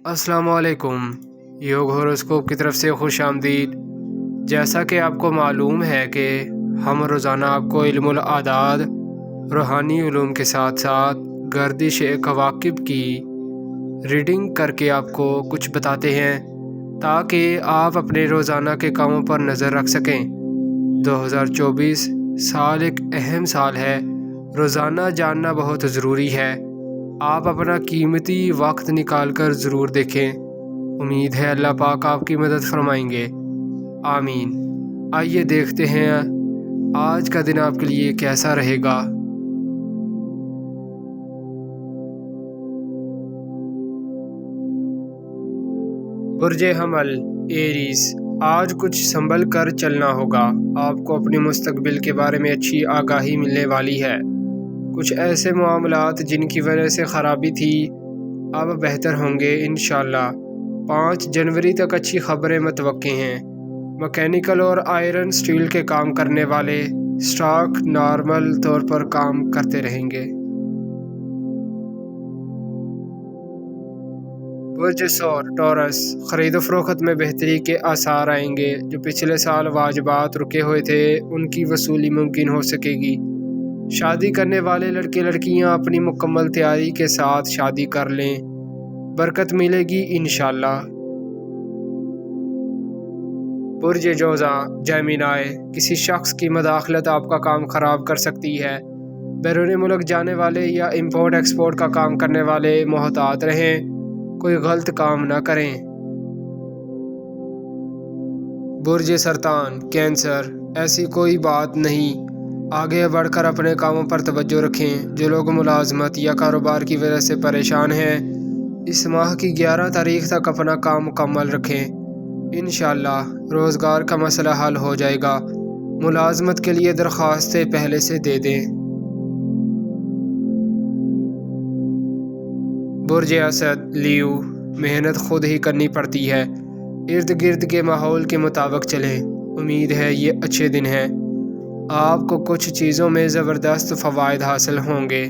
अस्सलाम वालेकुम। योग हॉरोस्कोप की तरफ से खुश आमदीद। जैसा कि आपको मालूम है कि हम रोज़ाना आपको इल्मुल आदाद, रूहानी उलूम के साथ साथ गर्दिश कवाकिब की रीडिंग करके आपको कुछ बताते हैं ताकि आप अपने रोज़ाना के कामों पर नज़र रख सकें। 2024 साल एक अहम साल है। रोज़ाना जानना बहुत ज़रूरी है। आप अपना कीमती वक्त निकाल कर ज़रूर देखें। उम्मीद है अल्लाह पाक आपकी मदद फरमाएंगे, आमीन। आइए देखते हैं आज का दिन आपके लिए कैसा रहेगा। बुर्जे हमल एरीज, आज कुछ संभल कर चलना होगा। आपको अपने मुस्तकबिल के बारे में अच्छी आगाही मिलने वाली है। कुछ ऐसे मामलात जिनकी वजह से ख़राबी थी अब बेहतर होंगे इंशाअल्लाह। 5 जनवरी तक अच्छी खबरें मुतवक्के हैं। मैकेनिकल और आयरन स्टील के काम करने वाले स्टॉक नॉर्मल तौर पर काम करते रहेंगे। बुर्ज सौर टॉरस, ख़रीदो फरोख्त में बेहतरी के आसार आएंगे। जो पिछले साल वाजिबात रुके हुए थे उनकी वसूली मुमकिन हो सकेगी। शादी करने वाले लड़के लड़कियां अपनी मुकम्मल तैयारी के साथ शादी कर लें, बरकत मिलेगी इंशाअल्लाह। बुर्ज जोज़ा जेमिनाई, किसी शख्स की मदाखलत आपका काम ख़राब कर सकती है। बैरून मुल्क जाने वाले या इंपोर्ट एक्सपोर्ट का काम करने वाले मोहतात रहें, कोई गलत काम ना करें। बुर्ज सरतान कैंसर, ऐसी कोई बात नहीं, आगे बढ़कर अपने कामों पर तवज्जो रखें। जो लोग मुलाजमत या कारोबार की वजह से परेशान हैं, इस माह की 11 तारीख तक अपना काम मुकम्मल रखें। इंशाअल्लाह रोज़गार का मसला हल हो जाएगा। मुलाजमत के लिए दरख्वास्तें पहले से दे दें। बुर्ज असद लीव, मेहनत खुद ही करनी पड़ती है। इर्द गिर्द के माहौल के मुताबिक चलें। उम्मीद है ये अच्छे दिन हैं। आपको कुछ चीज़ों में ज़बरदस्त फ़वाइद हासिल होंगे।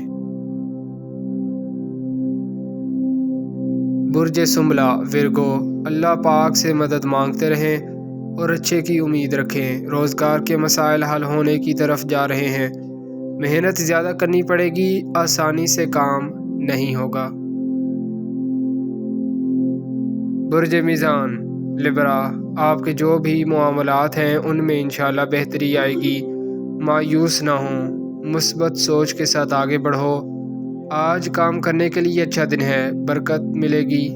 बुर्ज सुमला विरगो, अल्लाह पाक से मदद मांगते रहें और अच्छे की उम्मीद रखें। रोज़गार के मसाइल हल होने की तरफ जा रहे हैं। मेहनत ज़्यादा करनी पड़ेगी, आसानी से काम नहीं होगा। बुर्ज मीज़ान लिब्रा, आपके जो भी मामलात हैं उनमें इंशाअल्लाह बेहतरी आएगी। मायूस ना हो, मुस्बत सोच के साथ आगे बढ़ो। आज काम करने के लिए अच्छा दिन है, बरकत मिलेगी।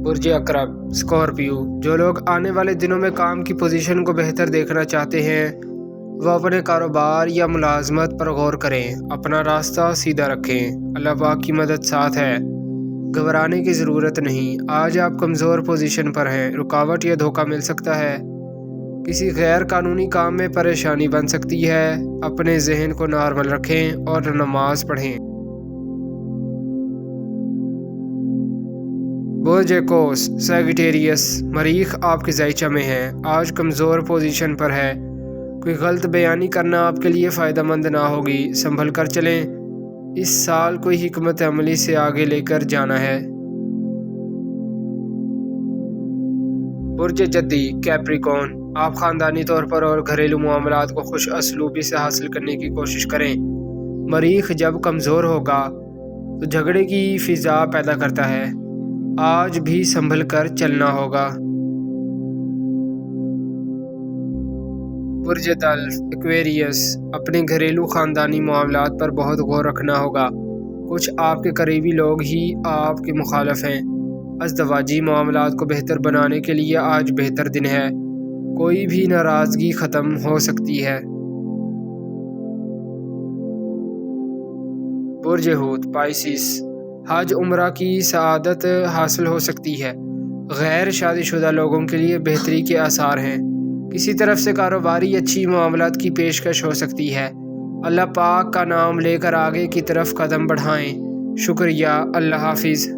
बुर्ज अकरब स्कॉर्पियो, जो लोग आने वाले दिनों में काम की पोजीशन को बेहतर देखना चाहते हैं वह अपने कारोबार या मुलाजमत पर गौर करें। अपना रास्ता सीधा रखें, अल्लाह पाक की मदद साथ है। घबराने की ज़रूरत नहीं, आज आप कमज़ोर पोजीशन पर हैं। रुकावट या धोखा मिल सकता है। किसी गैर कानूनी काम में परेशानी बन सकती है। अपने जहन को नॉर्मल रखें और नमाज पढ़ें। बुर्ज कोस सैगिटेरियस, मरीख आपके ज़ाइचा में है, आज कमज़ोर पोजीशन पर है। कोई गलत बयानी करना आपके लिए फ़ायदेमंद ना होगी। संभल कर चलें। इस साल कोई हिकमत अमली से आगे लेकर जाना है। बुर्ज जद्दी कैप्रिकॉन, आप ख़ानदानी तौर पर और घरेलू मामलात को खुश असलूबी से हासिल करने की कोशिश करें। मरीख जब कमज़ोर होगा तो झगड़े की फ़िज़ा पैदा करता है। आज भी संभल कर चलना होगा। बुर्ज तल्फ एक्वेरियस, अपने घरेलू ख़ानदानी मामलात पर बहुत गौर रखना होगा। कुछ आपके करीबी लोग ही आपके मुखालिफ हैं। अज़दवाजी मामलात को बेहतर बनाने के लिए आज बेहतर दिन है। कोई भी नाराज़गी ख़त्म हो सकती है। बुर्ज हूत पाइसिस, हज उम्रा की सआदत हासिल हो सकती है। गैर शादीशुदा लोगों के लिए बेहतरी के आसार हैं। किसी तरफ से कारोबारी अच्छी मामलात की पेशकश हो सकती है। अल्लाह पाक का नाम लेकर आगे की तरफ कदम बढ़ाएं। शुक्रिया, अल्लाह हाफिज़।